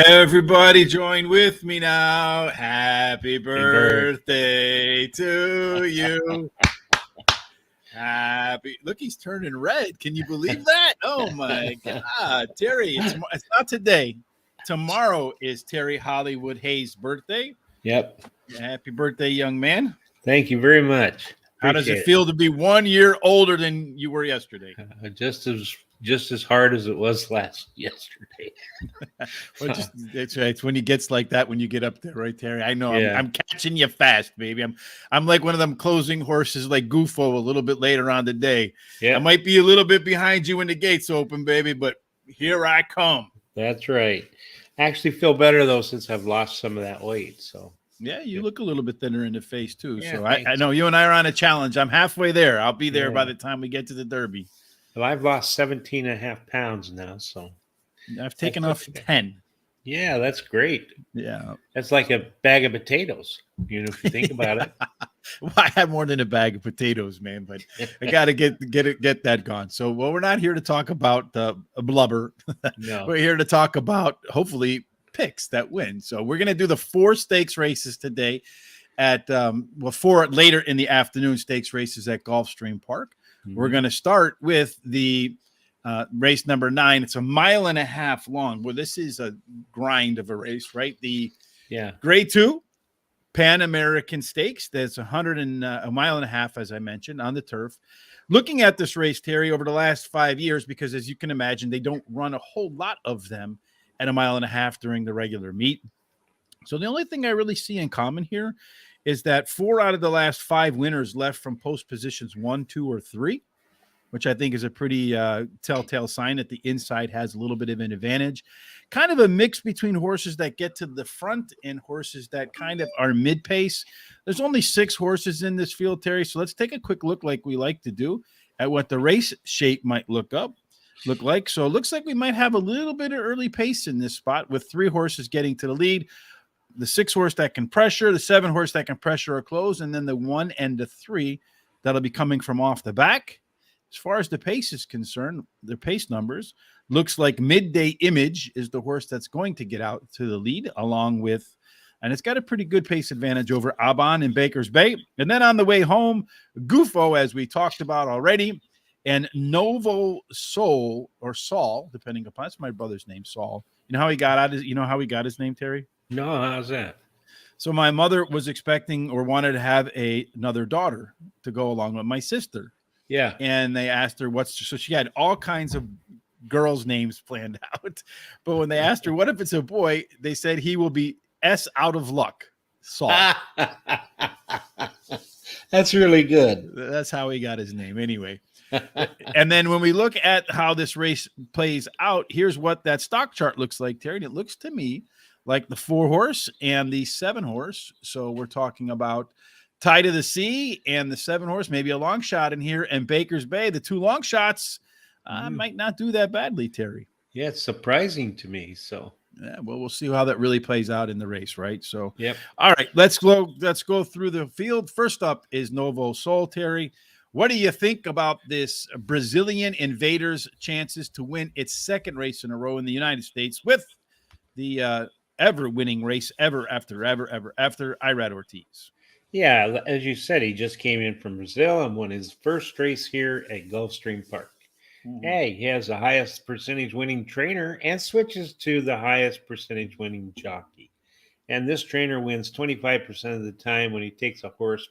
Everybody join with me now. Happy birthday. birthday to you. Look, he's turning red. Can you believe that? Oh my God, Terry! It's not today. Tomorrow is Terry Hollywood Hayes' birthday. Yep. Happy birthday, young man. Thank you very much. How does it Appreciate feel to be 1 year older than you were yesterday? Just as hard as it was yesterday. Well, it's when he gets like that when you get up there, right, Terry? I know. Yeah. I'm catching you fast, baby. I'm like one of them closing horses, like Gufo, a little bit later on the day. Yeah. I might be a little bit behind you when the gates open, baby, but here I come. That's right. I actually feel better though since I've lost some of that weight. So yeah, you look a little bit thinner in the face too. Yeah, so I know you and I are on a challenge. I'm halfway there. I'll be there by Yeah. the time we get to the Derby. Well, I've lost 17 and a half pounds now. So I've taken off 10. Yeah, that's great. Yeah. That's like a bag of potatoes, if you think about it. Well, I have more than a bag of potatoes, man, but I got to get that gone. So, well, we're not here to talk about blubber. No. We're here to talk about, hopefully, picks that win. So we're going to do the 4 stakes races today at 4 later in the afternoon stakes races at Gulfstream Park. Mm-hmm. We're going to start with the race number 9. It's a 1.5 miles long. Well, this is a grind of a race, right? The Grade 2 Pan American Stakes. That's 1.5 miles, as I mentioned, on the turf. Looking at this race, Terry, over the last 5 years, because as you can imagine, they don't run a whole lot of them at 1.5 miles during the regular meet. So the only thing I really see in common here is that 4 out of the last 5 winners left from post positions 1, 2, or 3, which I think is a pretty telltale sign that the inside has a little bit of an advantage. Kind of a mix between horses that get to the front and horses that kind of are mid-pace. There's only 6 horses in this field, Terry, so let's take a quick look, like we like to do, at what the race shape might look like. So it looks like we might have a little bit of early pace in this spot with 3 horses getting to the lead. The 6 horse that can pressure, the 7 horse that can pressure or close, and then the 1 and the 3 that'll be coming from off the back. As far as the pace is concerned, the pace numbers looks like Midday Image is the horse that's going to get out to the lead, along with, and it's got a pretty good pace advantage over Aban and Baker's Bay. And then on the way home, Gufo, as we talked about already, and Novo Soul or Saul, depending upon, that's my brother's name, Saul. You know how he got his name, Terry? No, how's that? So my mother was expecting or wanted to have another daughter to go along with my sister. Yeah. And they asked her so she had all kinds of girls' names planned out. But when they asked her, what if it's a boy? They said he will be S out of luck, Saul. That's really good. That's how he got his name anyway. And then when we look at how this race plays out, here's what that stock chart looks like, Terry. And it looks to me like the 4 horse and the 7 horse. So we're talking about Tie to the Sea and the 7 horse, maybe a long shot in here, and Baker's Bay. The 2 long shots might not do that badly, Terry. Yeah, it's surprising to me. So yeah, well, we'll see how that really plays out in the race, right? So yep. All right, let's go through the field. First up is Novo Soul, Terry. What do you think about this Brazilian Invader's chances to win its 2nd race in a row in the United States with the ever-winning race ever after Irad Ortiz? Yeah, as you said, he just came in from Brazil and won his first race here at Gulfstream Park. Mm-hmm. Hey, he has the highest percentage winning trainer and switches to the highest percentage winning jockey. And this trainer wins 25% of the time when he takes a horse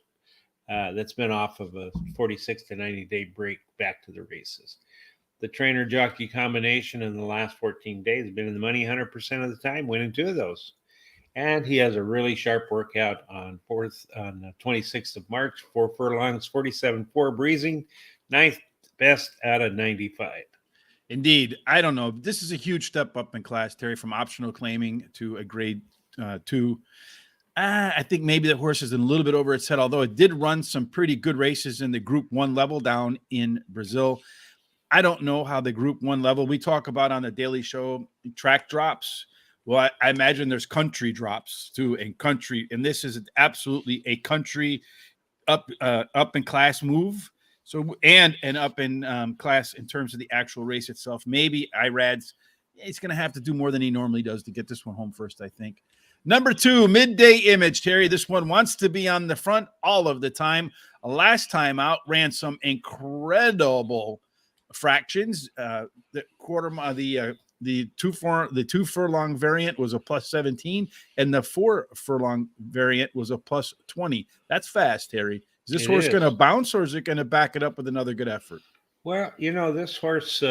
that's been off of a 46 to 90-day break back to the races. The trainer-jockey combination in the last 14 days has been in the money 100% of the time, winning 2 of those. And he has a really sharp workout on the 26th of March, 4 furlongs, 47.4 breezing, 9th best out of 95. Indeed. I don't know. This is a huge step up in class, Terry, from optional claiming to a grade 2. I think maybe the horse is a little bit over its head, although it did run some pretty good races in the Group 1 level down in Brazil. I don't know how the Group 1 level, we talk about on the Daily Show, track drops. Well, I imagine there's country drops too, and this is absolutely a country up in class move. So and up in class in terms of the actual race itself. Maybe Irad's he's going to have to do more than he normally does to get this one home first, I think. Number 2, Midday Image, Terry. This one wants to be on the front all of the time. Last time out, ran some incredible fractions. The two furlong variant was a plus 17, and the 4 furlong variant was a plus 20. That's fast, Terry. Is this horse going to bounce, or is it going to back it up with another good effort? Well, this horse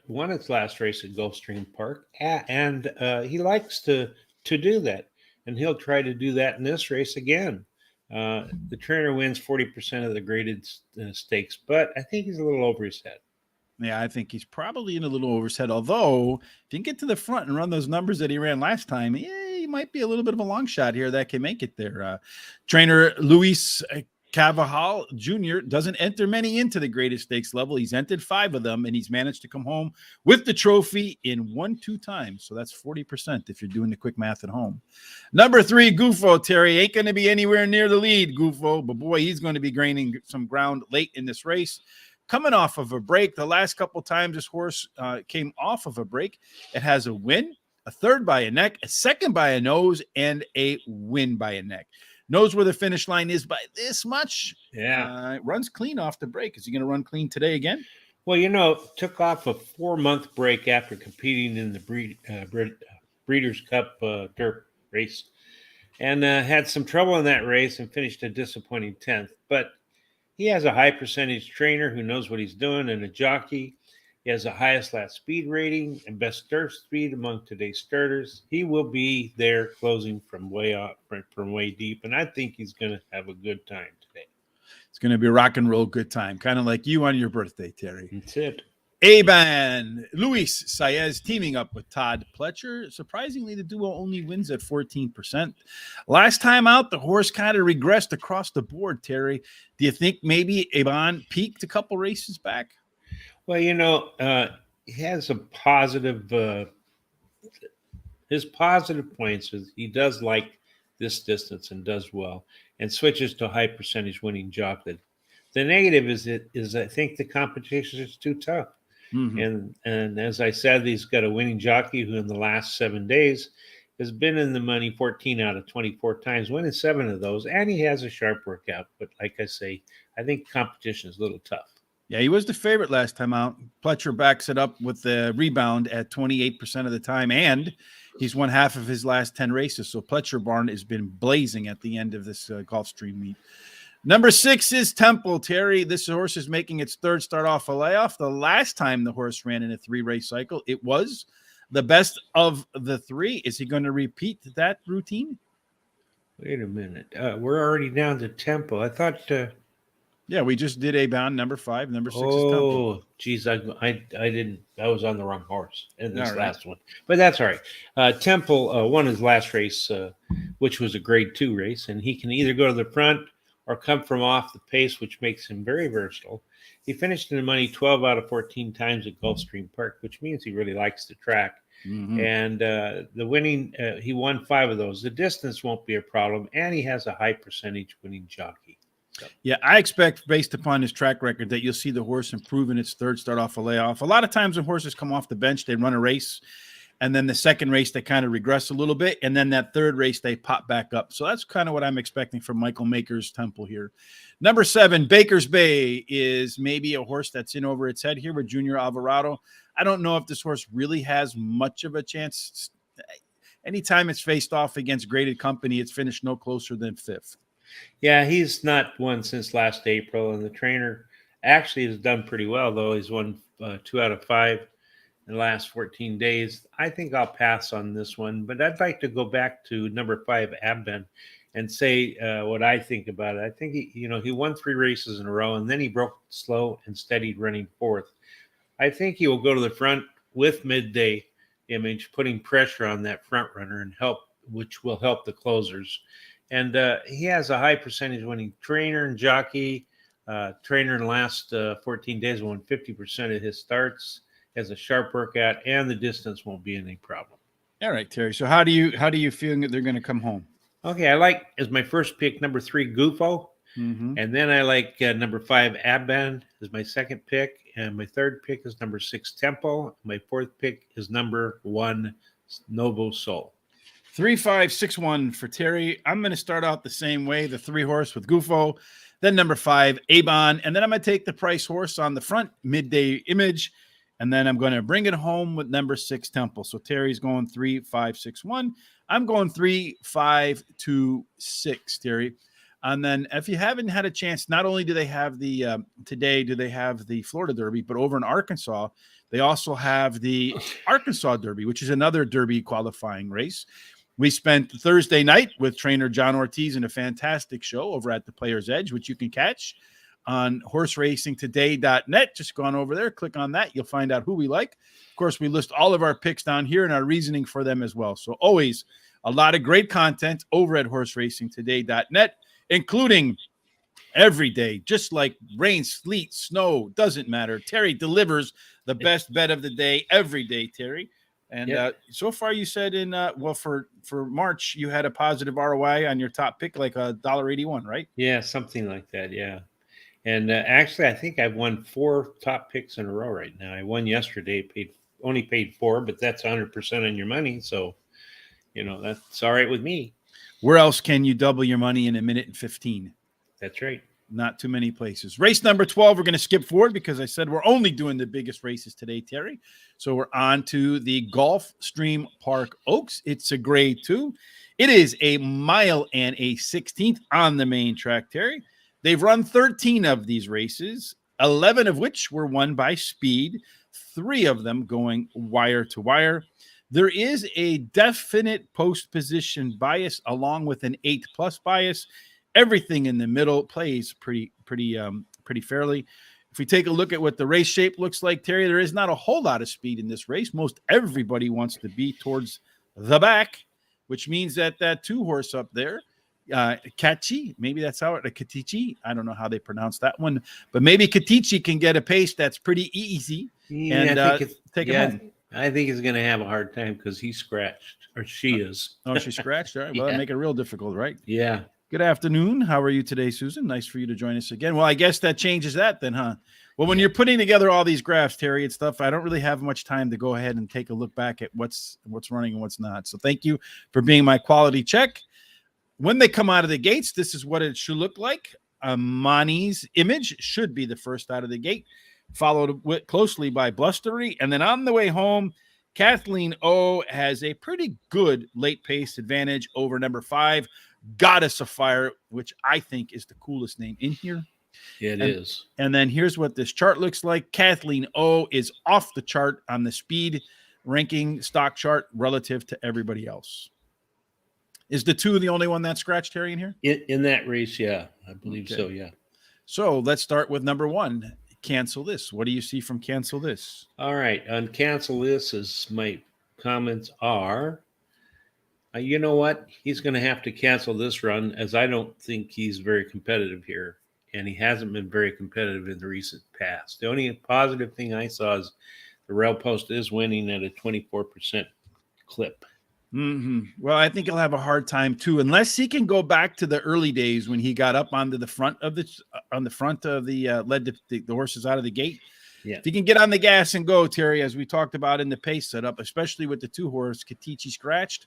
won its last race at Gulfstream Park, and he likes to do that, and he'll try to do that in this race again. The trainer wins 40% of the graded stakes, but I think he's a little over his head. Yeah, I think he's probably in a little over his head, although if you can get to the front and run those numbers that he ran last time, he might be a little bit of a long shot here that can make it there. Trainer Luis Cavajal Jr. doesn't enter many into the greatest stakes level. He's entered 5 of them, and he's managed to come home with the trophy in 1-2 times. So that's 40% if you're doing the quick math at home. Number 3, Gufo, Terry. Ain't going to be anywhere near the lead, Gufo, but boy, he's going to be gaining some ground late in this race. Coming off of a break, the last couple times this horse came off of a break, it has a win, a third by a neck, a second by a nose, and a win by a neck. Knows where the finish line is by this much. Yeah. Runs clean off the break. Is he going to run clean today again? Well, took off a 4-month break after competing in the Breeders' Cup Derp race, and had some trouble in that race and finished a disappointing 10th. But he has a high percentage trainer who knows what he's doing, and a jockey. He has the highest last speed rating and best start speed among today's starters. He will be there closing from way deep, and I think he's going to have a good time today. It's going to be a rock and roll good time, kind of like you on your birthday, Terry. That's it. A-Ban, Luis Saez teaming up with Todd Pletcher. Surprisingly, the duo only wins at 14%. Last time out, the horse kind of regressed across the board, Terry. Do you think maybe A-Ban peaked a couple races back? Well, he has a positive, his positive points is he does like this distance and does well and switches to high percentage winning jockey. The negative is I think the competition is too tough. Mm-hmm. And as I said, he's got a winning jockey who in the last 7 days has been in the money 14 out of 24 times, winning 7 of those, and he has a sharp workout. But like I say, I think competition is a little tough. Yeah, he was the favorite last time out. Pletcher backs it up with the rebound at 28% of the time, and he's won half of his last 10 races. So Pletcher Barn has been blazing at the end of this Gulfstream meet. Number 6 is Temple, Terry. This horse is making its third start off a layoff. The last time the horse ran in a 3-race cycle, it was the best of the 3. Is he going to repeat that routine? Wait a minute. We're already down to Temple. I thought... Yeah, we just did A-Bound, number 5. Number 6 is Temple. Oh, geez, I didn't. I was on the wrong horse in this last one. But that's all right. Temple won his last race, which was a grade 2 race, and he can either go to the front or come from off the pace, which makes him very versatile. He finished in the money 12 out of 14 times at Gulfstream Park, which means he really likes the track. Mm-hmm. And the winning, he won 5 of those. The distance won't be a problem, and he has a high percentage winning jockey. Yeah, I expect, based upon his track record, that you'll see the horse improve in its third start off a layoff. A lot of times when horses come off the bench, they run a race, and then the second race, they kind of regress a little bit, and then that third race, they pop back up. So that's kind of what I'm expecting from Michael Maker's Temple here. Number 7, Baker's Bay, is maybe a horse that's in over its head here with Junior Alvarado. I don't know if this horse really has much of a chance. Anytime it's faced off against graded company, it's finished no closer than 5th. Yeah, he's not won since last April, and the trainer actually has done pretty well, though. He's won 2 out of 5 in the last 14 days. I think I'll pass on this one, but I'd like to go back to number 5, Abben, and say what I think about it. I think he won 3 races in a row, and then he broke slow and steadied running 4th. I think he will go to the front with Midday Image, putting pressure on that front runner and which will help the closers. And he has a high percentage winning trainer and jockey. Trainer in the last 14 days won 50% of his starts. Has a sharp workout, and the distance won't be any problem. All right, Terry. So how do you feel that they're going to come home? Okay, I like as my first pick number 3, Gufo, and then I like number 5, Abban, is my second pick, and my third pick is number 6, Temple. My fourth pick is number 1, Noble Soul. 3561 for Terry. I'm going to start out the same way, the 3-horse with Gufo, then number 5, Avon, and then I'm going to take the price horse on the front, Midday Image, and then I'm going to bring it home with number 6, Temple. So Terry's going 3-5-6-1. I'm going 3-5-2-6, Terry. And then if you haven't had a chance, not only do they have the today, do they have the Florida Derby, but over in Arkansas, they also have the Arkansas Derby, which is another Derby qualifying race. We spent Thursday night with trainer John Ortiz in a fantastic show over at the Player's Edge, which you can catch on horseracingtoday.net. Just go on over there, click on that. You'll find out who we like. Of course, we list all of our picks down here and our reasoning for them as well. So always a lot of great content over at horseracingtoday.net, including every day, just like rain, sleet, snow, doesn't matter. Terry delivers the best bet of the day every day, Terry. And so far, you said for March, you had a positive ROI on your top pick, like $1.81, right? Yeah, something like that. Yeah. And actually, I think I've won 4 top picks in a row right now. I won yesterday, only paid 4, but that's 100% on your money. So, that's all right with me. Where else can you double your money in a minute and 15? That's right. Not too many places. Race number 12, we're going to skip forward because I said we're only doing the biggest races today, Terry. So we're on to the Gulfstream Park Oaks. It's a grade 2. It is a mile and a 16th on the main track, Terry. They've run 13 of these races, 11 of which were won by speed, 3 of them going wire to wire. There is a definite post position bias along with an 8+ bias. Everything in the middle plays pretty fairly. If we take a look at what the race shape looks like, Terry, there is not a whole lot of speed in this race. Most everybody wants to be towards the back, which means that 2-horse up there, Kachi, maybe that's how it, Katichi. I don't know how they pronounce that one, but maybe Katichi can get a pace that's pretty easy and take him home. I think he's going to have a hard time because he's scratched, or she is. Oh, she's scratched. All right. Well, that'd make it real difficult, right? Yeah. Good afternoon. How are you today, Susan? Nice for you to join us again. Well, I guess that changes that then, huh? Well, when you're putting together all these graphs, Terry, and stuff, I don't really have much time to go ahead and take a look back at what's running and what's not. So thank you for being my quality check. When they come out of the gates, this is what it should look like. Mani's Image should be the first out of the gate, followed closely by Blustery. And then on the way home, Kathleen O has a pretty good late pace advantage over number 5, Goddess of Fire, which I think is the coolest name in here. It is. And then here's what this chart looks like. Kathleen O is off the chart on the speed ranking stock chart relative to everybody else. Is the 2 the only one that's scratched, Terry, in here? In that race, yeah. I believe so, yeah. So let's start with number 1. Cancel This. What do you see from Cancel This? All right. On Cancel This, is my comments are, you know what? He's going to have to cancel this run, as I don't think he's very competitive here, and he hasn't been very competitive in the recent past. The only positive thing I saw is the rail post is winning at a 24% clip. Well, I think he'll have a hard time too, unless he can go back to the early days when he got up onto the front of the led the horses out of the gate. Yeah. If he can get on the gas and go, Terry, as we talked about in the pace setup, especially with the 2-horse Katichi scratched,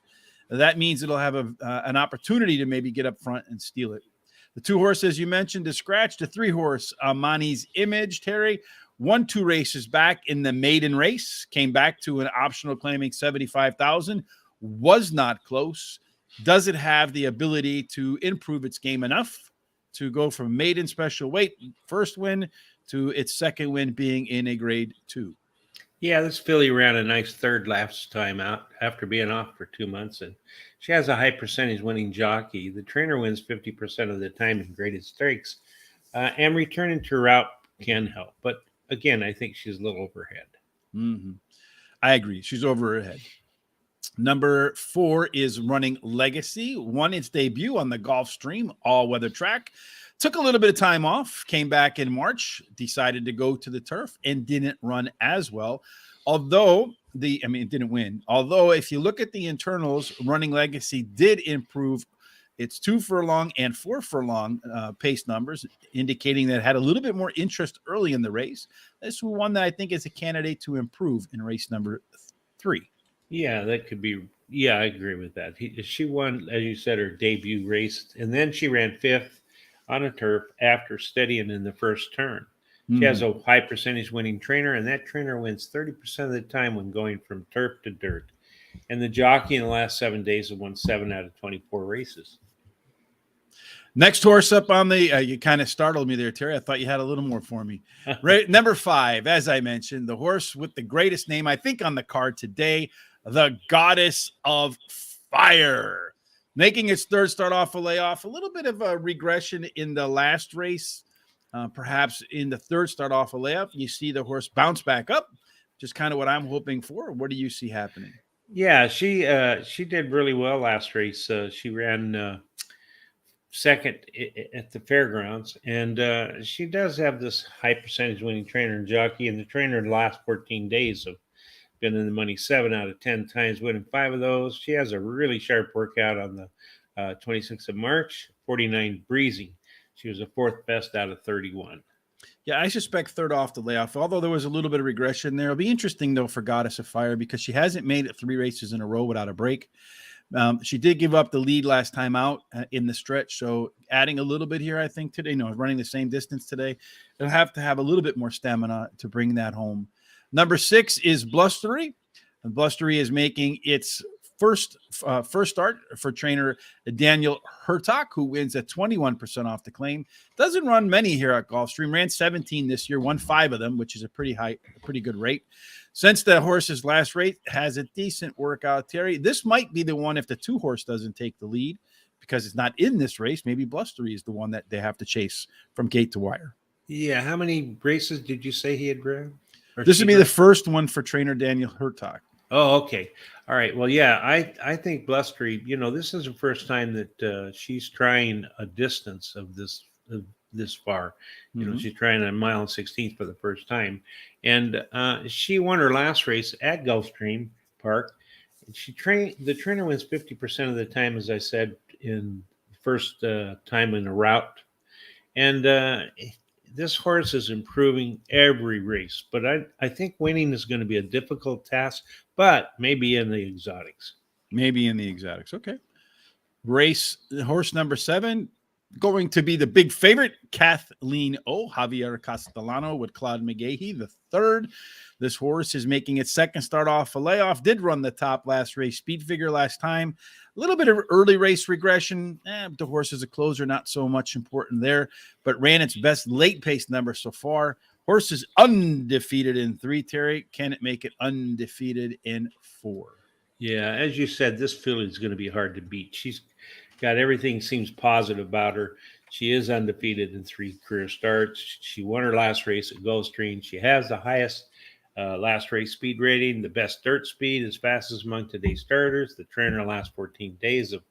that means it'll have an opportunity to maybe get up front and steal it. The 2-horse, as you mentioned, is scratched. The 3-horse Mani's Image, Terry, won 2 races back in the maiden race, came back to an optional claiming 75,000. Was not close. Does it have the ability to improve its game enough to go from maiden special weight first win to its second win being in a grade 2? Yeah, this filly ran a nice third last time out after being off for 2 months, and she has a high percentage winning jockey. The trainer wins 50% of the time in graded stakes, and returning to route can help. But again, I think she's a little overhead. I agree. She's over her head. Number 4 is Running Legacy. Won its debut on the Gulfstream all-weather track. Took a little bit of time off, came back in March, decided to go to the turf, and didn't run as well. Although it didn't win. Although if you look at the internals, Running Legacy did improve It's 2 furlong and 4 furlong pace numbers, indicating that it had a little bit more interest early in the race. This is one that I think is a candidate to improve in race number 3. Yeah, that could be. Yeah, I agree with that. She won, as you said, her debut race, and then she ran 5th on a turf after steadying in the first turn. She has a high percentage winning trainer, and that trainer wins 30% of the time when going from turf to dirt. And the jockey in the last 7 days have won 7 out of 24 races. Next horse up on the, you kind of startled me there, Terry. I thought you had a little more for me. Right, number 5, as I mentioned, the horse with the greatest name, I think, on the card today, the Goddess of Fire. Making its third start off a layoff, a little bit of a regression in the last race. Perhaps in the third start off a layoff, you see the horse bounce back up, just kind of what I'm hoping for. What do you see happening? Yeah, she did really well last race. She ran second at the fairgrounds, and she does have this high percentage winning trainer and jockey, and the trainer in the last 14 days have been in the money 7 out of 10 times, winning 5 of those. She has a really sharp workout on the 26th of March, 49 breezy. She was the 4th best out of 31. Yeah, I suspect third off the layoff, although there was a little bit of regression there. It'll be interesting, though, for Goddess of Fire because she hasn't made it 3 races in a row without a break. She did give up the lead last time out in the stretch, so adding a little bit here, I think, today, running the same distance today, they'll have to have a little bit more stamina to bring that home. Number 6 is Blustery. And Blustery is making its first start for trainer Daniel Hertog, who wins at 21% off the claim. Doesn't run many here at Gulfstream. Ran 17 this year, won 5 of them, which is a pretty good rate. Since the horse's last race, has a decent workout, Terry. This might be the one if the 2 horse doesn't take the lead because it's not in this race. Maybe Blustery is the one that they have to chase from gate to wire. Yeah, how many races did you say he had ran? This would be the first one for trainer Daniel Hertog. Oh, okay. All right. Well, yeah, I think Blustery, this is the first time that she's trying a distance of this far. She's trying a 1.16 miles for the first time. And she won her last race at Gulfstream Park. The trainer wins 50% of the time, as I said, in first time in a route. And this horse is improving every race, but I think winning is going to be a difficult task, but maybe in the exotics. Okay. Horse number 7, going to be the big favorite, Kathleen O. Javier Castellano with Claude McGahey, the 3rd. This horse is making its second start off a layoff. Did run the top last race speed figure last time. A little bit of early race regression. The horse is a closer, not so much important there, but ran its best late pace number so far. Horse is undefeated in 3, Terry. Can it make it undefeated in 4? Yeah, as you said, this filly is going to be hard to beat. She's got everything seems positive about her. She is undefeated in 3 career starts. She won her last race at Gulfstream. She has the highest last race speed rating, the best dirt speed, as fastest among today's starters. The trainer the last 14 days have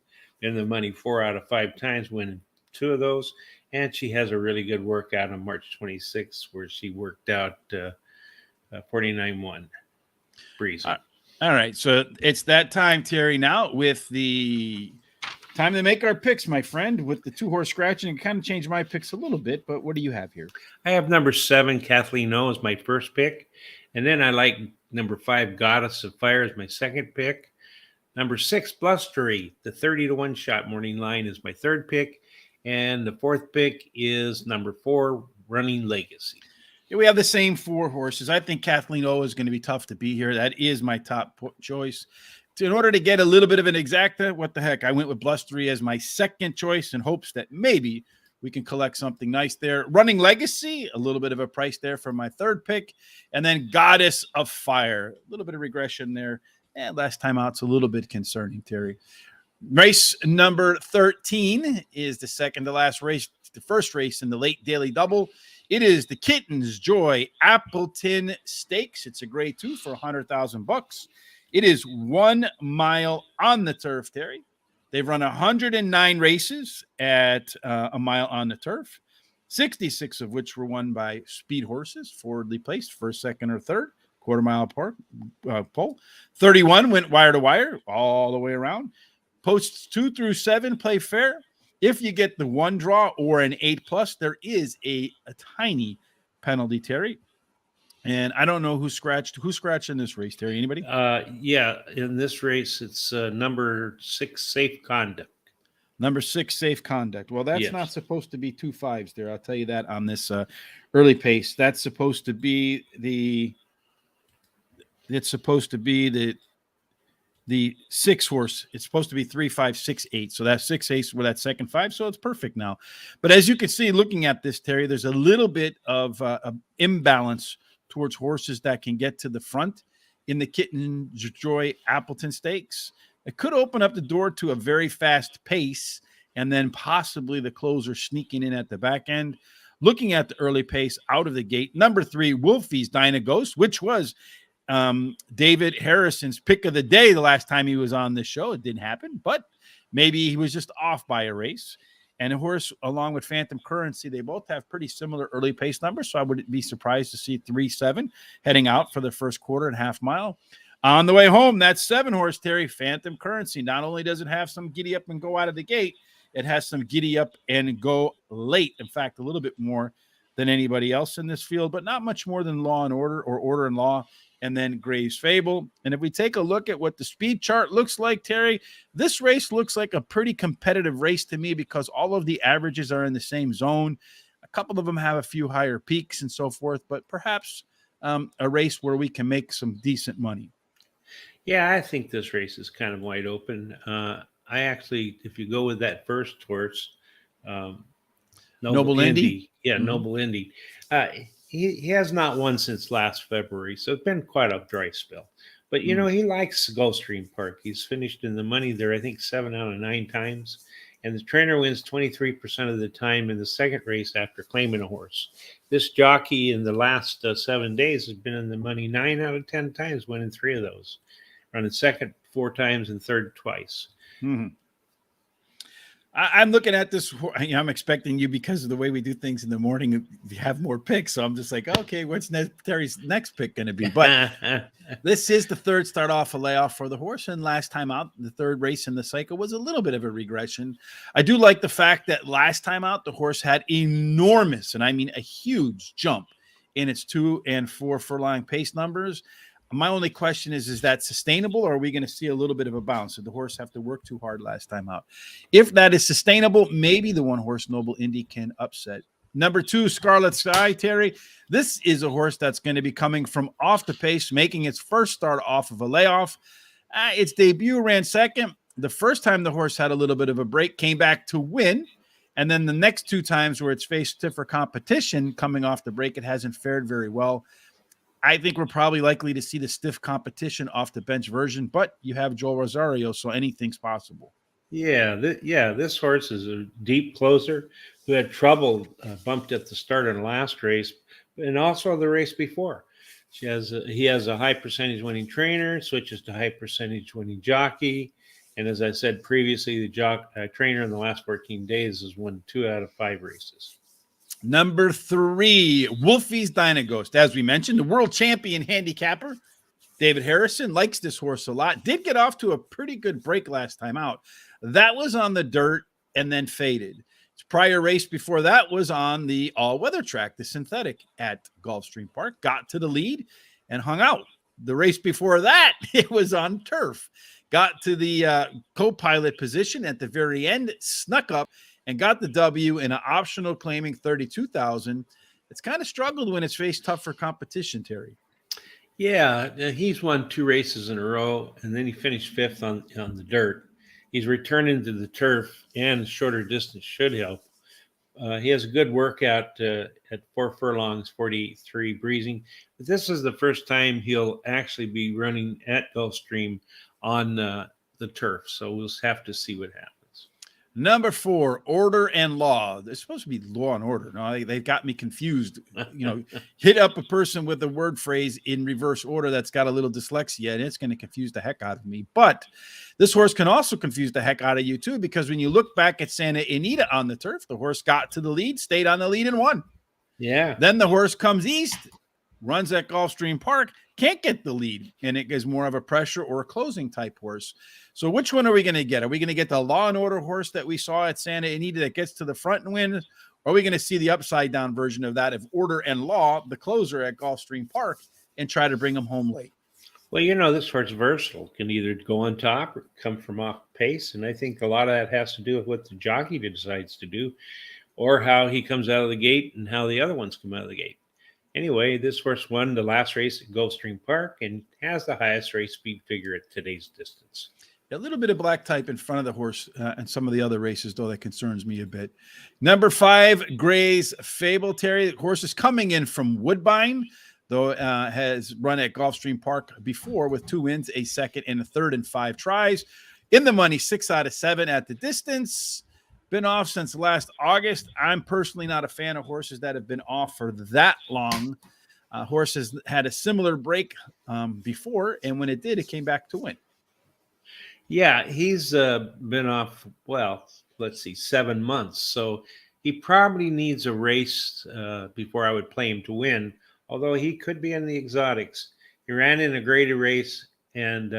been in the money 4 out of 5 times, winning 2 of those. And she has a really good workout on March 26th where she worked out 49-1 breezy. All right, so it's that time, Terry, now with the time to make our picks, my friend. With the 2 horse scratching, it kind of changed my picks a little bit, but what do you have here? I have number 7, Kathleen O, as my first pick. And then I like number 5, Goddess of Fire, as my second pick. Number 6, Blustery, the 30-1 shot morning line, is my third pick. And the 4th pick is number 4, Running Legacy. Yeah, we have the same 4 horses. I think Kathleen O is going to be tough to beat here. That is my top choice. In order to get a little bit of an exacta, what the heck, I went with Blustery as my second choice in hopes that maybe we can collect something nice there. Running Legacy, a little bit of a price there for my third pick. And then Goddess of Fire, a little bit of regression there. And last time out, it's a little bit concerning, Terry. Race number 13 is the second to last race, the first race in the late daily double. It is the Kittens Joy Appleton Stakes. It's a grade 2 for $100,000. It is 1 mile on the turf, Terry. They've run 109 races at a mile on the turf, 66 of which were won by speed horses, forwardly placed, first, second, or third, quarter mile pole. 31 went wire to wire all the way around. Posts 2 through 7 play fair. If you get the 1 draw or an 8+, there is a tiny penalty, Terry. And I don't know who scratched in this race, Terry. Anybody? Yeah, in this race, it's number 6, Safe Conduct. Number 6, Safe Conduct. Well, that's Yes. not supposed to be 2 5s there. I'll tell you that on this early pace. That's supposed to be the 6 horse. It's supposed to be 3, 5, 6, 8. So that's 6 8 with that second 5. So it's perfect now. But as you can see, looking at this, Terry, there's a little bit of imbalance towards horses that can get to the front in the Kitten Joy Appleton Stakes. It could open up the door to a very fast pace, and then possibly the closer sneaking in at the back end. Looking at the early pace out of the gate, number 3, Wolfie's Dyna Ghost, which was David Harrison's pick of the day the last time he was on this show. It didn't happen, but maybe he was just off by a race. And a horse along with Phantom Currency, they both have pretty similar early pace numbers, so I wouldn't be surprised to see 3-7 heading out for the first quarter and half mile. On the way home, that 7 horse, Terry, Phantom Currency. Not only does it have some giddy up and go out of the gate, it has some giddy up and go late. In fact, a little bit more than anybody else in this field, but not much more than Law and Order or Order and Law, and then Graves Fable. And if we take a look at what the speed chart looks like, Terry, this race looks like a pretty competitive race to me because all of the averages are in the same zone. A couple of them have a few higher peaks and so forth, but perhaps a race where we can make some decent money. Yeah, I think this race is kind of wide open. I actually, if you go with that first horse, Noble Indy. Yeah, Noble Indy. He has not won since last February, so it's been quite a dry spell. But, you know, he likes Gulfstream Park. He's finished in the money there, I think, 7 out of 9 times. And the trainer wins 23% of the time in the second race after claiming a horse. This jockey in the last 7 days has been in the money 9 out of 10 times, winning 3 of those. Running second 4 times and third twice. Mm-hmm. I'm looking at this. I'm expecting you, because of the way we do things in the morning, you have more picks. So I'm just like, okay, what's Terry's next pick going to be? But this is the third start off a layoff for the horse. And last time out, the third race in the cycle was a little bit of a regression. I do like the fact that last time out, the horse had enormous, and I mean a huge jump in its 2 and 4 furlong pace numbers. My only question is that sustainable, or are we going to see a little bit of a bounce? Did the horse have to work too hard last time out? If that is sustainable, maybe the 1 horse Noble Indy can upset. Number 2, Scarlet Sky, Terry. This is a horse that's going to be coming from off the pace, making its first start off of a layoff. Its debut ran second. The first time the horse had a little bit of a break, came back to win. And then the next 2 times where it's faced stiffer competition coming off the break, it hasn't fared very well. I think we're probably likely to see the stiff competition off the bench version, but you have Joel Rosario, so anything's possible. Yeah, this horse is a deep closer who had trouble bumped at the start of the last race, and also the race before. He has a high percentage winning trainer, switches to high percentage winning jockey, and as I said previously, the trainer in the last 14 days has won 2 out of 5 races. Number 3, Wolfie's Dyna Ghost. As we mentioned, the world champion handicapper, David Harrison, likes this horse a lot. Did get off to a pretty good break last time out. That was on the dirt and then faded. His prior race before that was on the all-weather track, the synthetic at Gulfstream Park. Got to the lead and hung out. The race before that, it was on turf. Got to the co-pilot position at the very end, snuck up, and got the W in an optional claiming $32,000. It's kind of struggled when it's faced tougher competition, Terry. Yeah, he's won 2 races in a row, and then he finished 5th on the dirt. He's returning to the turf, and shorter distance should help. He has a good workout at 4 furlongs, 48.3 breezing. But this is the first time he'll actually be running at Gulfstream on the turf, so we'll have to see what happens. Number 4, Order and Law. They're supposed to be Law and Order. No, they've got me confused. Hit up a person with a word phrase in reverse order that's got a little dyslexia, and it's going to confuse the heck out of me. But this horse can also confuse the heck out of you, too, because when you look back at Santa Anita on the turf, the horse got to the lead, stayed on the lead, and won. Yeah. Then the horse comes east, runs at Gulfstream Park can't get the lead, and it is more of a pressure or a closing type horse. So which one are we going to get? Are we going to get the Law and Order horse that we saw at Santa Anita that gets to the front and wins? Or are we going to see the upside down version of that of Order and Law, the closer at Gulfstream Park, and try to bring them home late? Well, this horse is versatile. Can either go on top or come from off pace. And I think a lot of that has to do with what the jockey decides to do, or how he comes out of the gate and how the other ones come out of the gate. Anyway, this horse won the last race at Gulfstream Park and has the highest race speed figure at today's distance. A little bit of black type in front of the horse and some of the other races, though, that concerns me a bit. Number 5, Gray's Fable, Terry. The horse is coming in from Woodbine, though has run at Gulfstream Park before with 2 wins, a second and a third in 5 tries. In the money, 6 out of 7 at the distance. Been off since last August. I'm personally not a fan of horses that have been off for that long. Horse has had a similar break before, and when it did, it came back to win. Yeah, he's been off, 7 months. So he probably needs a race before I would play him to win, although he could be in the exotics. He ran in a graded race and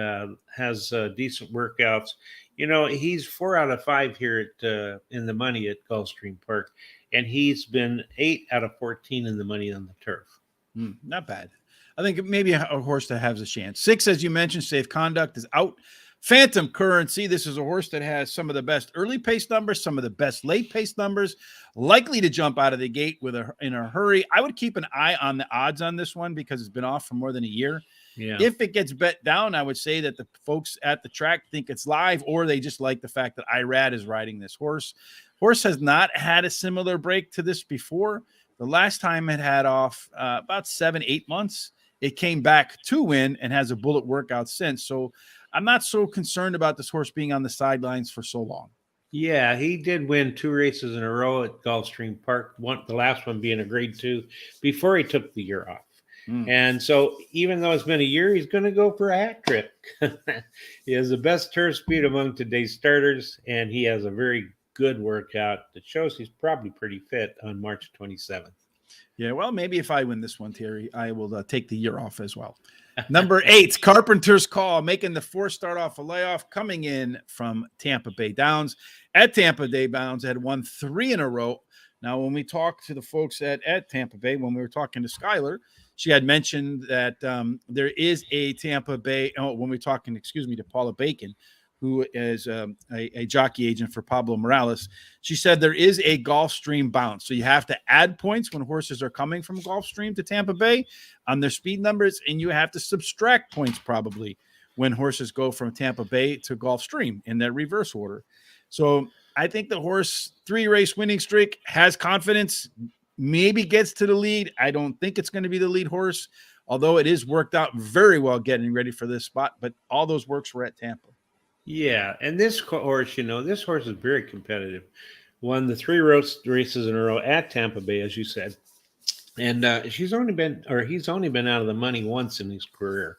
has decent workouts. He's 4 out of 5 here at in the money at Gulfstream Park, and he's been 8 out of 14 in the money on the turf. Not bad. I think maybe a horse that has a chance. 6, as you mentioned, Safe Conduct is out. Phantom Currency. This is a horse that has some of the best early pace numbers, some of the best late pace numbers, likely to jump out of the gate in a hurry. I would keep an eye on the odds on this one because it's been off for more than a year. Yeah. If it gets bet down, I would say that the folks at the track think it's live, or they just like the fact that Irad is riding this horse. Horse has not had a similar break to this before. The last time it had off about 7-8 months, it came back to win and has a bullet workout since. So I'm not so concerned about this horse being on the sidelines for so long. Yeah, he did win 2 races in a row at Gulfstream Park, the last one being a grade 2 before he took the year off. And so even though it's been a year, he's going to go for a hat trick. He has the best turf speed among today's starters, and he has a very good workout that shows he's probably pretty fit on March 27th. Yeah, well, maybe if I win this one, Terry, I will take the year off as well. Number 8, Carpenter's Call, making the 4 start off a layoff, coming in from Tampa Bay Downs. At Tampa Bay Downs, had won 3 in a row. Now, when we talked to the folks at Tampa Bay, when we were talking to Skylar, she had mentioned that there is a Tampa Bay, when we were talking, to Paula Bacon, who is a jockey agent for Pablo Morales. She said there is a Gulfstream bounce. So you have to add points when horses are coming from Gulfstream to Tampa Bay on their speed numbers, and you have to subtract points probably when horses go from Tampa Bay to Gulfstream in that reverse order. So I think the horse 3-race winning streak has confidence, maybe gets to the lead. I don't think it's going to be the lead horse, although it is worked out very well getting ready for this spot. But all those works were at Tampa. Yeah, and this horse, this horse is very competitive. Won the 3 races in a row at Tampa Bay, as you said. And he's only been out of the money once in his career.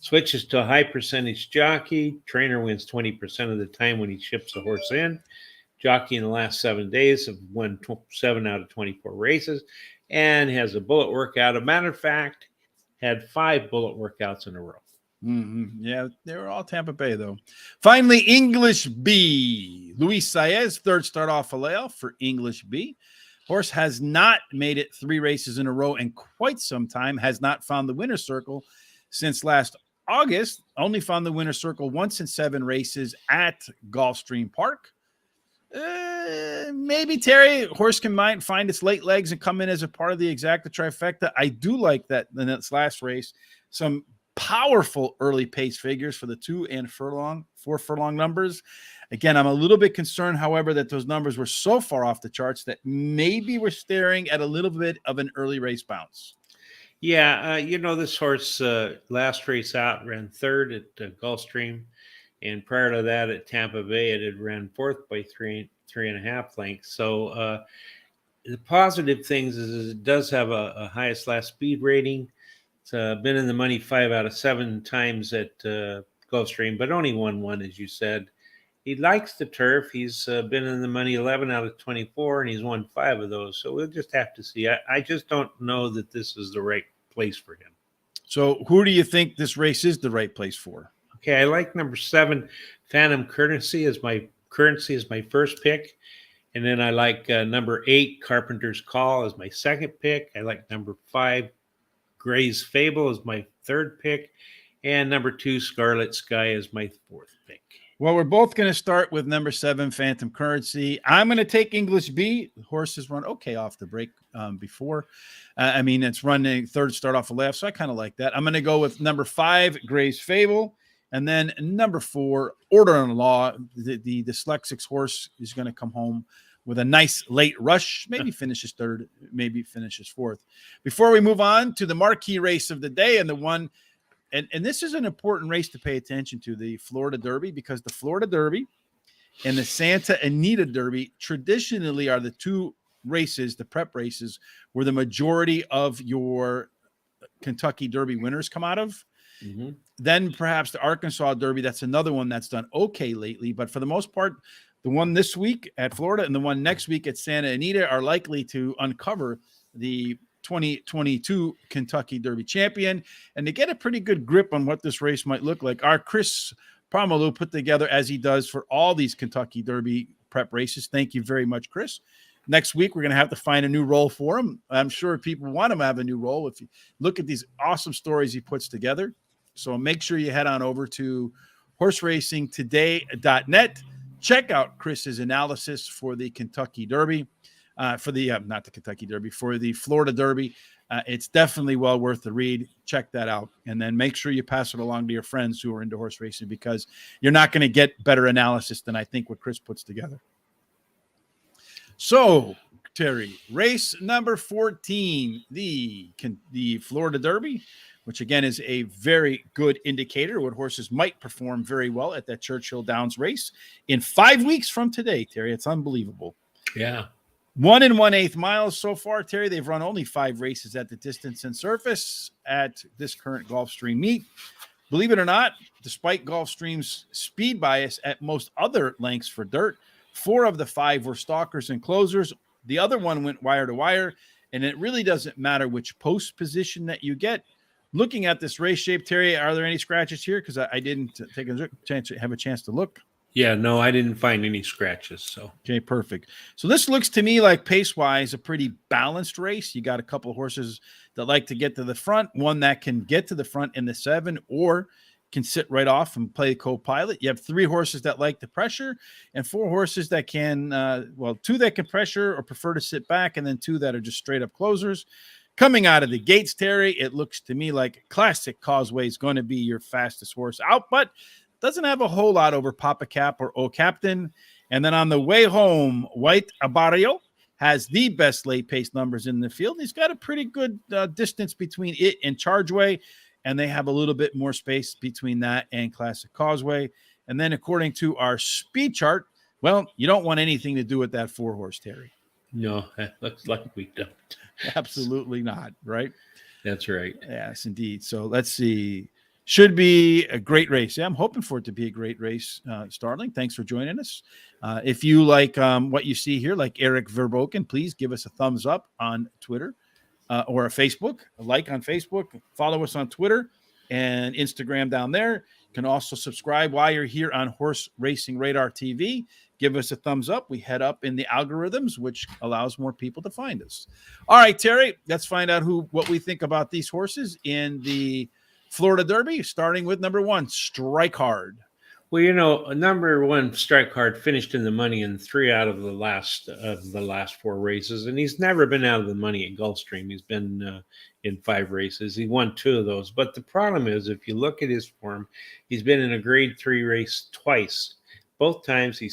Switches to a high percentage jockey. Trainer wins 20% of the time when he ships the horse in. Jockey in the last 7 days have won 7 out of 24 races and has a bullet workout. As a matter of fact, had 5 bullet workouts in a row. Yeah, they were all Tampa Bay, though. Finally, English B. Luis Saez, 3rd start off a layoff for English B. Horse has not made it 3 races in a row in quite some time, has not found the winner's circle since last August, only found the winner's circle once in 7 races at Gulfstream Park. Maybe Terry, horse can find its late legs and come in as a part of the exacta trifecta. I do like that in its last race. Some powerful early pace figures for the 2 and 4 furlong numbers. Again, I'm a little bit concerned, however, that those numbers were so far off the charts that maybe we're staring at a little bit of an early race bounce. Yeah, this horse last race out ran 3rd at Gulfstream, and prior to that at Tampa Bay, it had ran 4th by 3.5 lengths. So the positive things is it does have a highest last speed rating. It's been in the money 5 out of 7 times at Gulfstream, but only won 1, as you said. He likes the turf. He's been in the money 11 out of 24, and he's won 5 of those. So we'll just have to see. I just don't know that this is the right place for him. So who do you think this race is the right place for? Okay, I like number 7, Phantom Currency as my first pick. And then I like number 8, Carpenter's Call as my second pick. I like number 5, Gray's Fable as my third pick. And number 2, Scarlet Sky as my fourth pick. Well, we're both going to start with number 7, Phantom Currency. I'm going to take English B. The horse has run okay off the break before. I mean, it's running third start off a left, so I kind of like that. I'm going to go with number 5, Gray's Fable. And then number 4, Order on Law. The dyslexics horse is going to come home with a nice late rush, maybe finishes third, maybe finishes fourth. Before we move on to the marquee race of the day and the one, and this is an important race to pay attention to, the Florida Derby, because the Florida Derby and the Santa Anita Derby traditionally are the two races, the prep races, where the majority of your Kentucky Derby winners come out of. Mm-hmm. Then perhaps the Arkansas Derby, that's another one that's done okay lately. But for the most part, the one this week at Florida and the one next week at Santa Anita are likely to uncover the 2022 Kentucky Derby champion and to get a pretty good grip on what this race might look like. Our Chris Pomalu put together, as he does for all these Kentucky Derby prep races. Thank you very much, Chris. Next week, we're going to have to find a new role for him. I'm sure people want him to have a new role if you look at these awesome stories he puts together. So make sure you head on over to horseracingtoday.net. Check out Chris's analysis for the Kentucky Derby, for the Florida Derby. It's definitely well worth the read. Check that out. And then make sure you pass it along to your friends who are into horse racing, because you're not going to get better analysis than I think what Chris puts together. So, Terry, race number 14, the Florida Derby, which again is a very good indicator what horses might perform very well at that Churchill Downs race in 5 weeks from today, Terry. It's unbelievable. Yeah. 1 1/8 miles so far, Terry. They've run only 5 races at the distance and surface at this current Gulfstream meet. Believe it or not, despite Gulfstream's speed bias at most other lengths for dirt, 4 of the 5 were stalkers and closers. The other one went wire to wire, and it really doesn't matter which post position that you get. Looking at this race shape, Terry, are there any scratches here? Because I didn't take a chance to look. Yeah, no, I didn't find any scratches. So okay, perfect. So this looks to me like pace-wise a pretty balanced race. You got a couple of horses that like to get to the front, one that can get to the front in the 7 or can sit right off and play co-pilot. You have 3 horses that like the pressure and 4 horses that can, 2 that can pressure or prefer to sit back, and then 2 that are just straight up closers. Coming out of the gates, Terry, it looks to me like Classic Causeway is going to be your fastest horse out, but doesn't have a whole lot over Papa Cap or O Captain. And then on the way home, White Abarrio has the best late pace numbers in the field. He's got a pretty good distance between it and Chargeway, and they have a little bit more space between that and Classic Causeway. And then according to our speed chart, well, you don't want anything to do with that 4-horse, Terry. No, that looks like we don't. Absolutely not, right? That's right. Yes, indeed. So let's see. Should be a great race. Yeah, I'm hoping for it to be a great race. Starling, thanks for joining us. If you like what you see here, like Eric Verboken, please give us a thumbs up on Twitter or a Facebook, a like on Facebook. Follow us on Twitter and Instagram down there. You can also subscribe while you're here on Horse Racing Radar TV. Give us a thumbs up. We head up in the algorithms, which allows more people to find us. All right, Terry, let's find out what we think about these horses in the Florida Derby, starting with number 1, Strike Hard. Well, number 1, Strike Hard, finished in the money in 3 out of the last 4 races, and he's never been out of the money at Gulfstream. He's been in 5 races. He won 2 of those. But the problem is, if you look at his form, he's been in a Grade 3 race twice. Both times he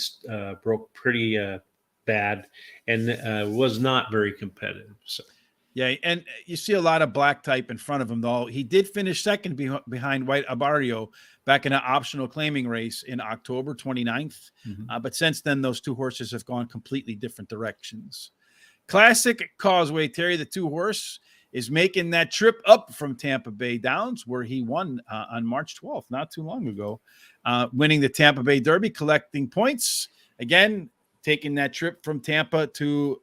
broke pretty bad and was not very competitive. So. Yeah, and you see a lot of black type in front of him, though. He did finish second behind White Abarrio back in an optional claiming race in October 29th. Mm-hmm. But since then, those 2 horses have gone completely different directions. Classic Causeway, Terry, the 2-horse, is making that trip up from Tampa Bay Downs, where he won on March 12th, not too long ago, winning the Tampa Bay Derby, collecting points. Again, taking that trip from Tampa to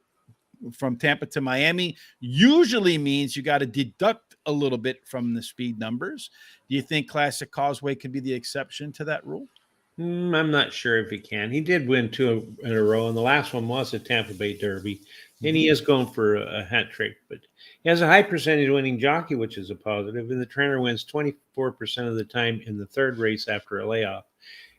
from Tampa to Miami usually means you got to deduct a little bit from the speed numbers. Do you think Classic Causeway could be the exception to that rule? I'm not sure if he can. He did win two in a row, and the last one was the Tampa Bay Derby, and he is going for a hat trick. But he has a high percentage winning jockey, which is a positive, and the trainer wins 24% of the time in the third race after a layoff.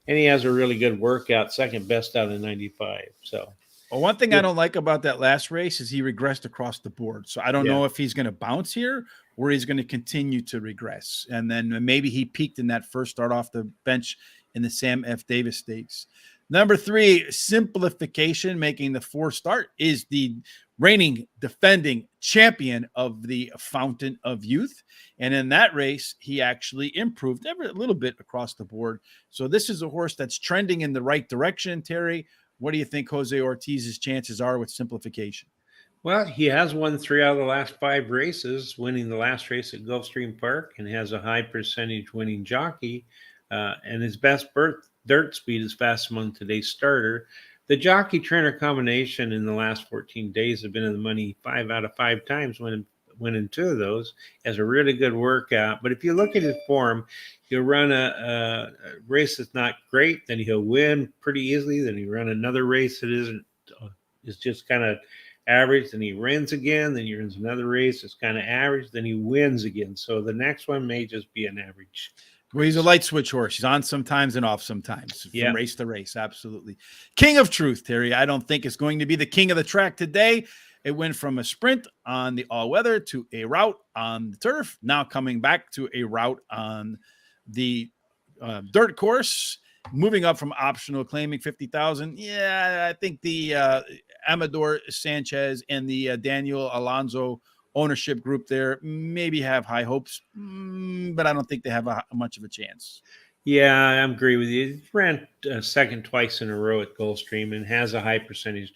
And he has a really good workout, second best out of 95. So, well, one thing I don't like about that last race is he regressed across the board. So I don't know if he's going to bounce here or he's going to continue to regress. And then maybe he peaked in that first start off the bench in the Sam F. Davis Stakes. Number 3, simplification, making the 4 start, is the reigning defending champion of the Fountain of Youth. And in that race, he actually improved a little bit across the board. So this is a horse that's trending in the right direction, Terry. What do you think Jose Ortiz's chances are with simplification? well, he has won 3 out of the last 5 races, winning the last race at Gulfstream Park, and has a high percentage winning jockey. And his best dirt speed is fast among today's starter. The jockey trainer combination in the last 14 days have been in the money 5 out of 5 times, winning 2 of those. Has a really good workout. But if you look at his form, he'll run a race that's not great, then he'll win pretty easily. Then he'll run another race that is just kind of average. Then he wins again. Then he runs another race that's kind of average. Then he wins again. So the next one may just be an average. Well, he's a light switch horse. He's on sometimes and off sometimes from race to race. Absolutely. King of Truth, Terry. I don't think it's going to be the king of the track today. It went from a sprint on the all-weather to a route on the turf. Now coming back to a route on the dirt course. Moving up from optional, claiming 50,000. Yeah, I think the Amador Sanchez and the Daniel Alonso ownership group there maybe have high hopes, but I don't think they have much of a chance. Yeah, I agree with you. He ran second twice in a row at Gulfstream and has a high percentage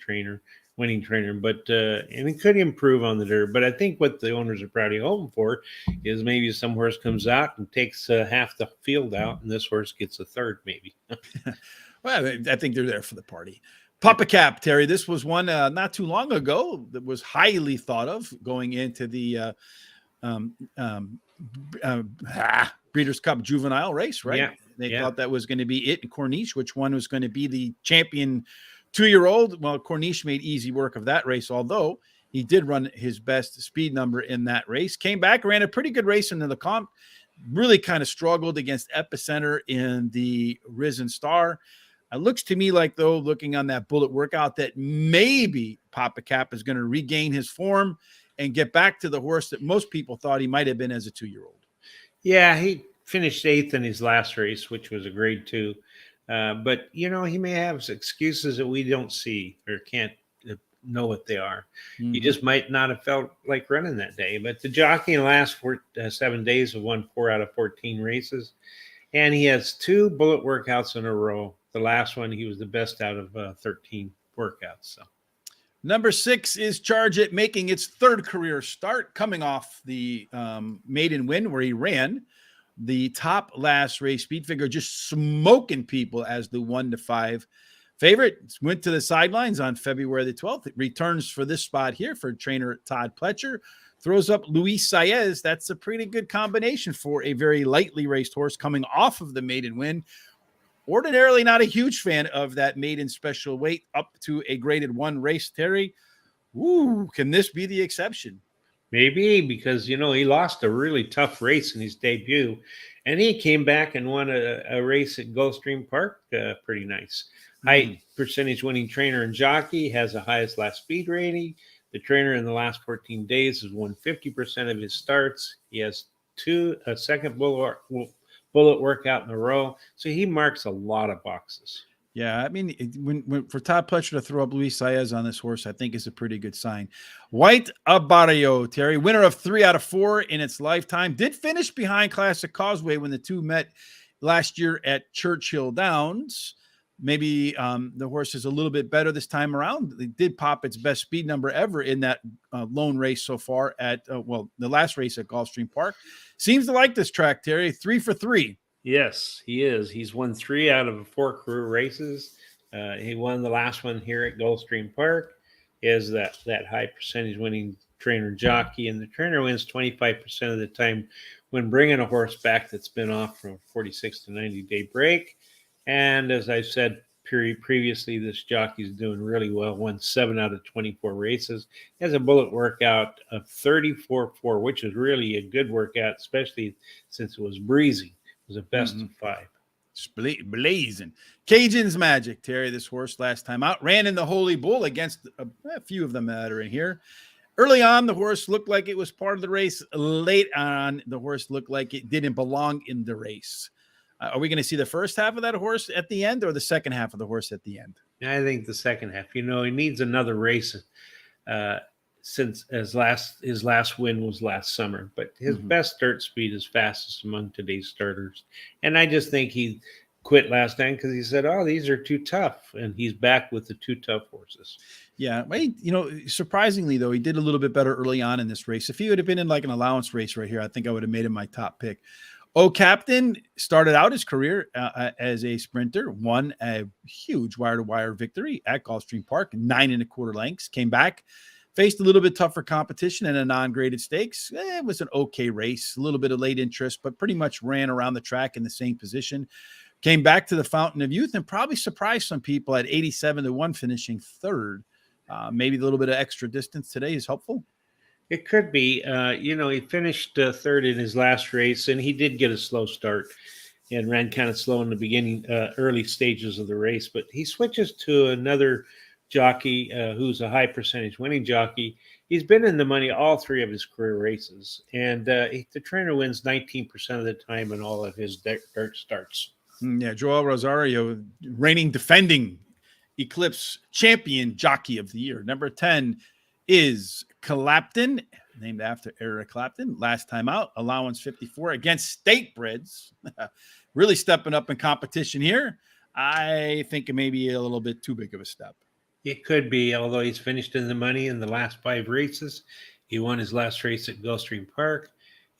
winning trainer, but and he could improve on the dirt. But I think what the owners are probably hoping for is maybe some horse comes out and takes half the field out, and this horse gets a third, maybe. Well, I think they're there for the party. Papa Cap, Terry. This was one not too long ago that was highly thought of going into the Breeders' Cup Juvenile race, right? Yeah. They thought that was going to be it in Corniche. Which one was going to be the champion 2-year-old? Well, Corniche made easy work of that race, although he did run his best speed number in that race. Came back, ran a pretty good race into the comp. Really kind of struggled against Epicenter in the Risen Star. It looks to me like, though, looking on that bullet workout, that maybe Papa Cap is going to regain his form and get back to the horse that most people thought he might have been as a 2-year-old. Yeah, he finished 8th in his last race, which was a grade 2. But, he may have excuses that we don't see or can't know what they are. Mm-hmm. He just might not have felt like running that day. But the jockey in the last 7 days have won 4 out of 14 races. And he has 2 bullet workouts in a row. The last one, he was the best out of 13 workouts. So, number 6 is Charge It, making its 3rd career start, coming off the maiden win where he ran the top last race speed figure, just smoking people as the 1-5 favorite. Went to the sidelines on February the 12th. It returns for this spot here for trainer Todd Pletcher. Throws up Luis Saez. That's a pretty good combination for a very lightly raced horse coming off of the maiden win. Ordinarily not a huge fan of that maiden special weight up to a graded 1 race, Terry. Ooh, can this be the exception? Maybe, because, he lost a really tough race in his debut, and he came back and won a race at Gulfstream Park. Pretty nice. High percentage winning trainer and jockey, has the highest last speed rating. The trainer in the last 14 days has won 50% of his starts. He has a second bullet workout in a row. So he marks a lot of boxes. Yeah, I mean, when for Todd Pletcher to throw up Luis Saez on this horse, I think is a pretty good sign. White Abarrio, Terry, winner of 3 out of 4 in its lifetime, did finish behind Classic Causeway when the two met last year at Churchill Downs. Maybe the horse is a little bit better this time around. It did pop its best speed number ever in that lone race so far at, the last race at Gulfstream Park. Seems to like this track, Terry. 3 for 3. Yes, he is. He's won 3 out of 4 career races. He won the last one here at Gulfstream Park. is that high percentage winning trainer jockey, and the trainer wins 25% of the time when bringing a horse back that's been off from a 46 to 90-day break. And as I said previously, this jockey's doing really well. Won 7 out of 24 races. He has a bullet workout of 34.4, which is really a good workout, especially since it was breezy. It was a best of 5. Blazing. Cajun's Magic, Terry. This horse last time out ran in the Holy Bull against a few of them that are in here. Early on, the horse looked like it was part of the race. Late on, the horse looked like it didn't belong in the race. Are we going to see the first half of that horse at the end or the second half of the horse at the end? I think the second half. He needs another race since his last win was last summer. But his best dirt speed is fastest among today's starters. And I just think he quit last time because he said, "Oh, these are too tough," and he's back with the 2 tough horses. Yeah, surprisingly though, he did a little bit better early on in this race. If he would have been in like an allowance race right here, I think I would have made him my top pick. Captain started out his career as a sprinter, won a huge wire-to-wire victory at Gulfstream Park, 9 1/4 lengths, came back, faced a little bit tougher competition in a non-graded stakes. It was an okay race, a little bit of late interest, but pretty much ran around the track in the same position. Came back to the Fountain of Youth and probably surprised some people at 87-1, finishing 3rd. Maybe a little bit of extra distance today is helpful. It could be. He finished 3rd in his last race, and he did get a slow start and ran kind of slow in the beginning, early stages of the race. But he switches to another jockey who's a high percentage winning jockey. He's been in the money all 3 of his career races, and the trainer wins 19% of the time in all of his dirt starts. Yeah, Joel Rosario, reigning defending Eclipse champion jockey of the year. Number 10 is Clapton, named after Eric Clapton. Last time out, allowance 54 against State Breds. Really stepping up in competition here. I think it may be a little bit too big of a step. It could be, although he's finished in the money in the last 5 races. He won his last race at Gulfstream Park.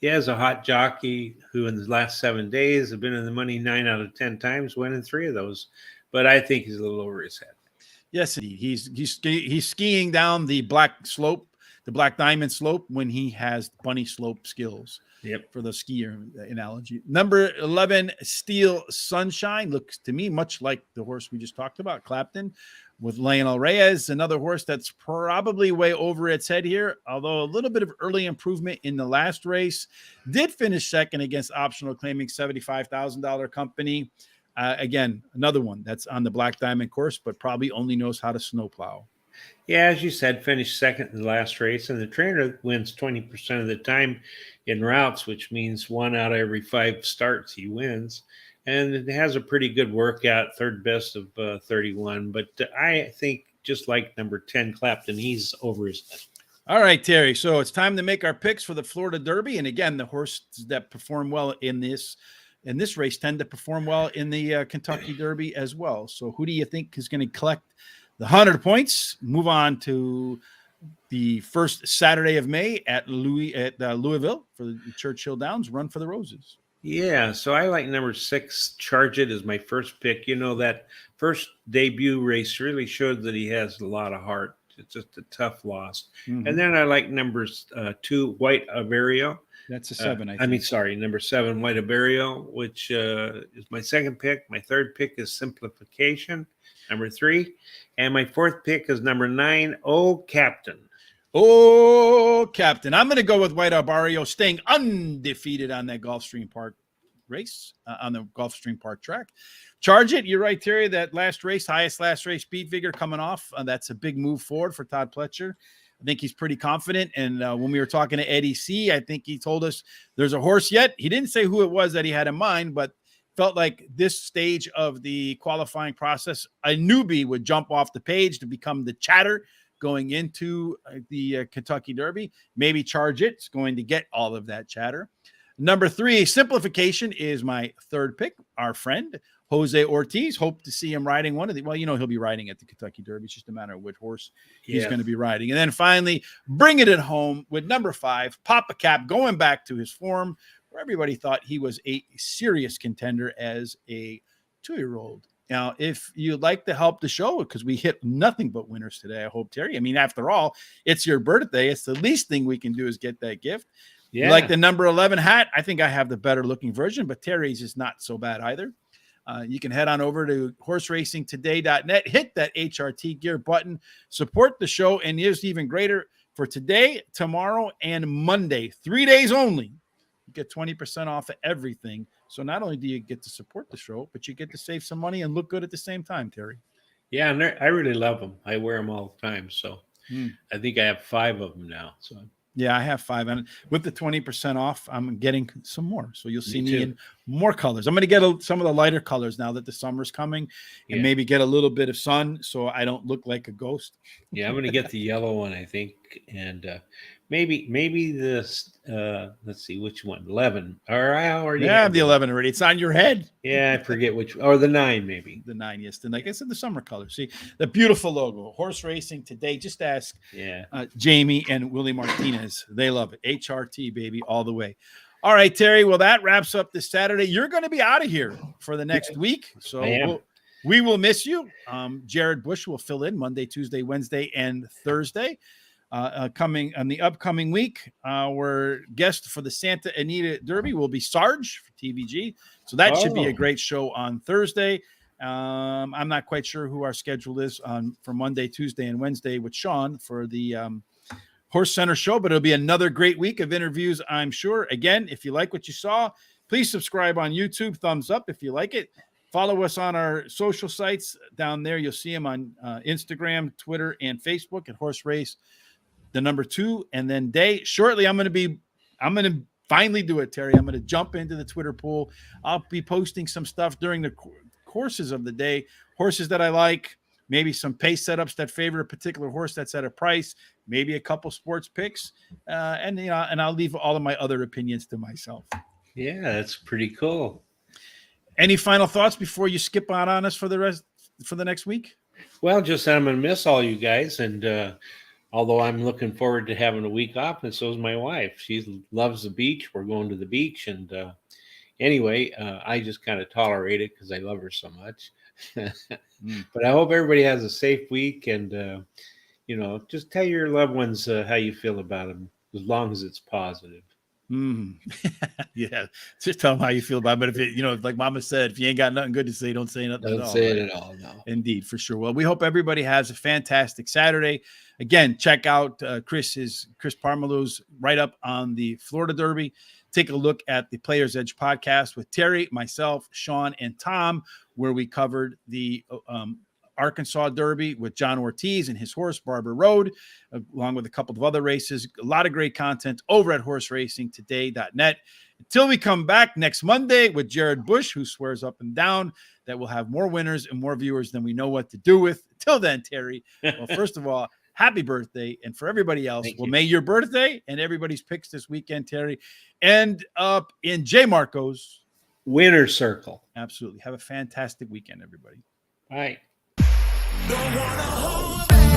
He has a hot jockey who in the last 7 days have been in the money 9 out of 10 times, winning 3 of those. But I think he's a little over his head. Yes, indeed. He's skiing down the black slope, the Black Diamond slope, when he has bunny slope skills. Yep. For the skier analogy. Number 11, Steel Sunshine, looks to me much like the horse we just talked about, Clapton, with Lionel Reyes, another horse that's probably way over its head here, although a little bit of early improvement in the last race. Did finish 2nd against Optional, claiming $75,000 company. Again, another one that's on the Black Diamond course, but probably only knows how to snowplow. Yeah, as you said, finished 2nd in the last race, and the trainer wins 20% of the time in routes, which means 1 out of every 5 starts he wins. And it has a pretty good workout, 3rd best of 31. But I think, just like number 10, Clapton, he's over his head. All right, Terry. So it's time to make our picks for the Florida Derby. And again, the horses that perform well in this race tend to perform well in the Kentucky Derby as well. So who do you think is going to collect the 100 points? Move on to the first Saturday of May at Louisville for the Churchill Downs, Run for the Roses. Yeah, so I like number 6, Charge It, as my first pick. That first debut race really showed that he has a lot of heart. It's just a tough loss. Mm-hmm. And then I like numbers 2, White Averio. That's a 7, I think. Number 7, White Averio, which is my second pick. My third pick is Simplification, number 3. And my fourth pick is number 9, Oh Captain. Oh, Captain. I'm going to go with White Averio, staying undefeated on that Gulfstream Park race, on the Gulfstream Park track. Charge It. You're right, Terry. That highest last race speed figure coming off. That's a big move forward for Todd Pletcher. I think he's pretty confident. And when we were talking to Eddie C., I think he told us there's a horse yet. He didn't say who it was that he had in mind, but felt like this stage of the qualifying process, a newbie would jump off the page to become the chatter going into the Kentucky Derby. Maybe Charge It's going to get all of that chatter. Number 3, Simplification, is my third pick. Our friend Jose Ortiz. Hope to see him riding one of the. Well, he'll be riding at the Kentucky Derby. It's just a matter of which horse he's going to be riding. And then finally, bringing it home with number 5, Papa Cap, going back to his form, where everybody thought he was a serious contender as a 2-year-old Now, if you'd like to help the show, because we hit nothing but winners today, I hope, Terry. I mean, after all, it's your birthday. It's the least thing we can do is get that gift. Yeah. You like the number 11 hat? I think I have the better looking version, but Terry's is not so bad either. You can head on over to horseracingtoday.net, hit that HRT gear button, support the show, and here's even greater for today, tomorrow, and Monday. 3 days only. You get 20% off of everything. So not only do you get to support the show, but you get to save some money and look good at the same time, Terry. Yeah, and I really love them. I wear them all the time. So I think I have 5 of them now. So yeah, I have 5. And with the 20% off, I'm getting some more. So you'll see me too. in more colors. I'm going to get some of the lighter colors now that the summer's coming and maybe get a little bit of sun so I don't look like a ghost. Yeah, I'm going to get the yellow one, I think. And maybe this, let's see, which one? 11. Or I already have the 11 already. It's on your head. Yeah, I forget which, or the 9 maybe. The 9, yes. And like I said, the summer color. See, the beautiful logo. Horse Racing Today. Just ask Jamie and Willie Martinez. They love it. HRT, baby, all the way. All right, Terry. Well, that wraps up this Saturday. You're going to be out of here for the next week. So we will miss you. Jared Bush will fill in Monday, Tuesday, Wednesday, and Thursday. Coming on the upcoming week, our guest for the Santa Anita Derby will be Sarge for TVG. So that should be a great show on Thursday. I'm not quite sure who our schedule is for Monday, Tuesday, and Wednesday with Sean for the Horse Center show, but it'll be another great week of interviews, I'm sure. Again, if you like what you saw, please subscribe on YouTube. Thumbs up if you like it. Follow us on our social sites down there. You'll see them on Instagram, Twitter, and Facebook at Horse Race, the number 2, and then day. Shortly, I'm going to finally do it, Terry. I'm going to jump into the Twitter pool. I'll be posting some stuff during the courses of the day, horses that I like, maybe some pace setups that favor a particular horse that's at a price, maybe a couple sports picks, and I'll leave all of my other opinions to myself. Yeah, that's pretty cool. Any final thoughts before you skip out on us for the next week? Well, just I'm going to miss all you guys, and although I'm looking forward to having a week off, and so is my wife. She loves the beach. We're going to the beach, and anyway, I just kind of tolerate it because I love her so much. But I hope everybody has a safe week, and just tell your loved ones how you feel about them, as long as it's positive. Yeah, just tell them how you feel about it. But if like Mama said, if you ain't got nothing good to say, don't say nothing. Don't say it at all. No, indeed, for sure. Well, we hope everybody has a fantastic Saturday. Again, check out Chris Parmalou's write up on the Florida Derby. Take a look at the Players Edge podcast with Terry, myself, Sean, and Tom, where we covered the Arkansas Derby with John Ortiz and his horse, Barber Road, along with a couple of other races. A lot of great content over at horseracingtoday.net. Until we come back next Monday with Jared Bush, who swears up and down that we'll have more winners and more viewers than we know what to do with. Till then, Terry, well, first of all, happy birthday. And for everybody else, may your birthday and everybody's picks this weekend, Terry, end up in J. Marco's winner's circle. Absolutely. Have a fantastic weekend, everybody. Bye. Don't wanna hold back.